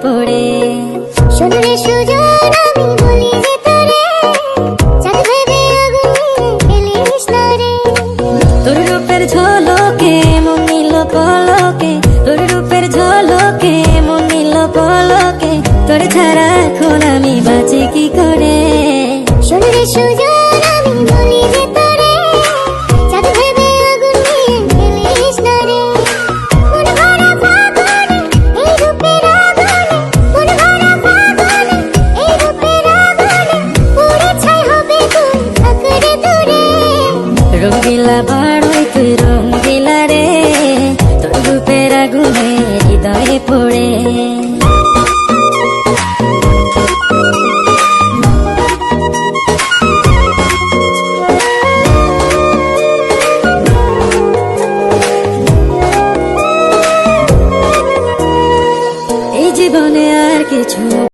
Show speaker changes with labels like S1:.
S1: পড়ে।
S2: শোনো রে সুজন আমি বলি যে তোরে, চাঁদ ভেবে আগুন নিয়ে ফেলিস না রে।
S1: তোর রূপের ঝলকে মন নিল পলকে, তোর রূপের ঝলকে মন নিল পলকে, তোর ছাড়া এখন আমি বাঁচি কি করে।
S2: শোনো রে সুজন আমি বলি যে তোরে, চাঁদ ভেবে আগুন নিয়ে ফেলিস না রে। মন ভরা ফাগুনে এই রূপের আগুনে, মন ভরা ফাগুনে এই রূপের আগুনে, পুড়ে ছাই হবে তুই থাক রে দূরে।
S1: রঙ্গিলা বাড়ই তুই রঙ্গিলা রে, তোর রূপের আগুনে হৃদয়ে পড়ে। এই জীবনে আর কিছু